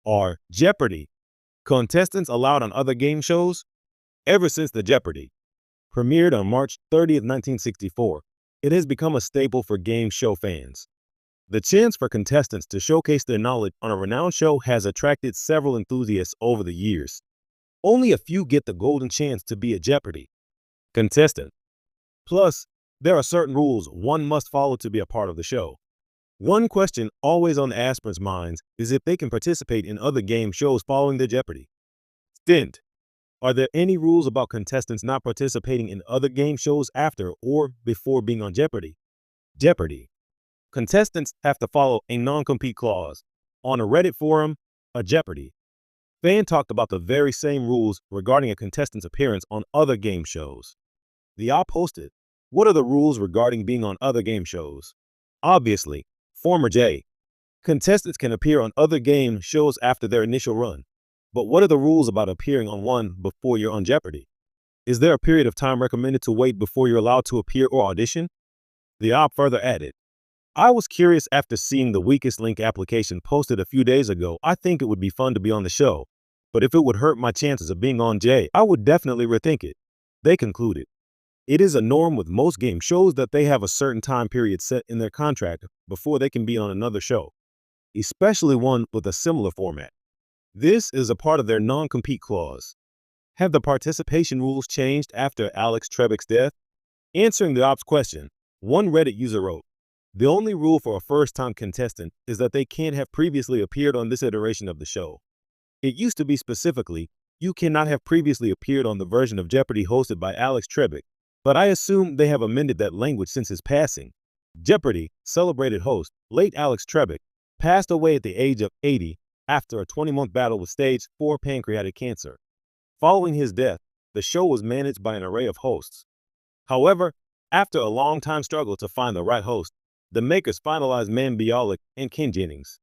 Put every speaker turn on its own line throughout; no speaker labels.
are Jeopardy! Contestants allowed on other game shows. Ever since the Jeopardy! Premiered on March 30th, 1964, it has become a staple for game show fans. The chance for contestants to showcase their knowledge on a renowned show has attracted several enthusiasts over the years. Only a few get the golden chance to be a Jeopardy! Contestant. Plus, there are certain rules one must follow to be a part of the show. One question always on the aspirants' minds is if they can participate in other game shows following their Jeopardy! Stint. Are there any rules about contestants not participating in other game shows after or before being on Jeopardy! Jeopardy! Contestants have to follow a non-compete clause. On a Reddit forum, a Jeopardy! Fan talked about the very same rules regarding a contestant's appearance on other game shows. The op posted, "What are the rules regarding being on other game shows?" Obviously, former J. Contestants can appear on other game shows after their initial run. But what are the rules about appearing on one before you're on Jeopardy! Is there a period of time recommended to wait before you're allowed to appear or audition? The op further added, "I was curious after seeing the weakest link application posted a few days ago. I think it would be fun to be on the show, but if it would hurt my chances of being on J, I would definitely rethink it." They concluded, "It is a norm with most game shows that they have a certain time period set in their contract before they can be on another show, especially one with a similar format. This is a part of their non-compete clause." Have the participation rules changed after Alex Trebek's death? Answering the op's question, one Reddit user wrote, "The only rule for a first-time contestant is that they can't have previously appeared on this iteration of the show. It used to be specifically, you cannot have previously appeared on the version of Jeopardy hosted by Alex Trebek, but I assume they have amended that language since his passing." Jeopardy! Celebrated host, late Alex Trebek, passed away at the age of 80 after a 20-month battle with stage 4 pancreatic cancer. Following his death, the show was managed by an array of hosts. However, after a long-time struggle to find the right host, the makers finalized Man Bialik and Ken Jennings.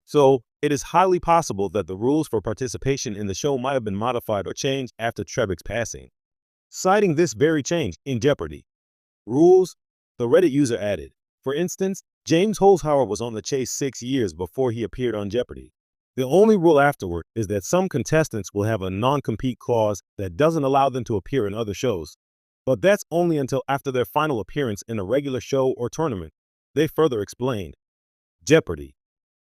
So, it is highly possible that the rules for participation in the show might have been modified or changed after Trebek's passing. Citing this very change in Jeopardy! Rules, the Reddit user added, for instance, James Holzhauer was on the chase 6 years before he appeared on Jeopardy! The only rule afterward is that some contestants will have a non-compete clause that doesn't allow them to appear in other shows, but that's only until after their final appearance in a regular show or tournament. They further explained, Jeopardy!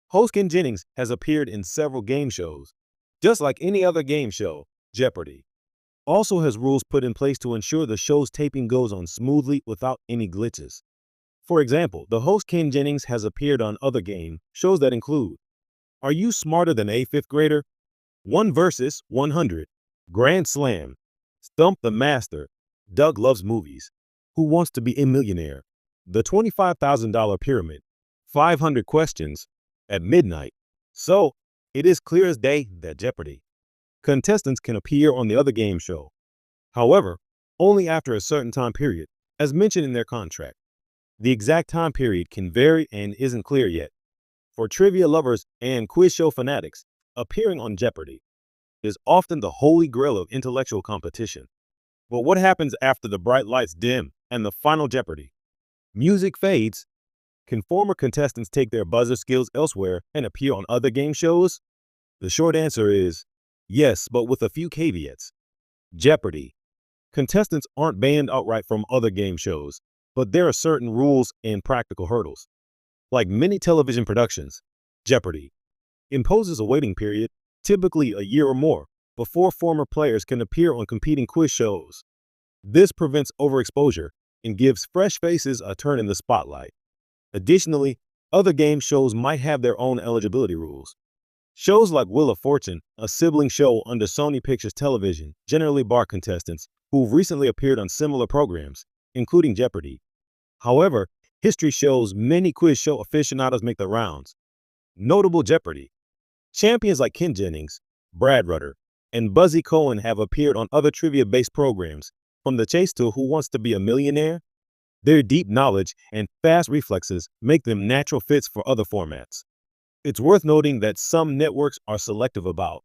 Host Ken Jennings has appeared in several game shows. Just like any other game show, Jeopardy! Also has rules put in place to ensure the show's taping goes on smoothly without any glitches. For example, the host Ken Jennings has appeared on other game shows that include Are You Smarter Than a Fifth Grader?, 1 vs. 100, Grand Slam, Stump the Master, Doug Loves Movies, Who Wants to Be a Millionaire, The $25,000 Pyramid, 500 Questions, At Midnight. So, it is clear as day that Jeopardy! Contestants can appear on the other game show. However, only after a certain time period, as mentioned in their contract. The exact time period can vary and isn't clear yet. For trivia lovers and quiz show fanatics, appearing on Jeopardy! Is often the holy grail of intellectual competition. But what happens after the bright lights dim and the final Jeopardy! Music fades? Can former contestants take their buzzer skills elsewhere and appear on other game shows? The short answer is yes, but with a few caveats. Jeopardy! Contestants aren't banned outright from other game shows, but there are certain rules and practical hurdles. Like many television productions, Jeopardy! Imposes a waiting period, typically a year or more, before former players can appear on competing quiz shows. This prevents overexposure and gives fresh faces a turn in the spotlight. Additionally, other game shows might have their own eligibility rules. Shows like Wheel of Fortune, a sibling show under Sony Pictures Television, generally bar contestants who've recently appeared on similar programs, including Jeopardy! However, history shows many quiz show aficionados make the rounds. Notable Jeopardy! Champions like Ken Jennings, Brad Rutter, and Buzzy Cohen have appeared on other trivia-based programs, from The Chase to Who Wants to Be a Millionaire. Their deep knowledge and fast reflexes make them natural fits for other formats. It's worth noting that some networks are selective about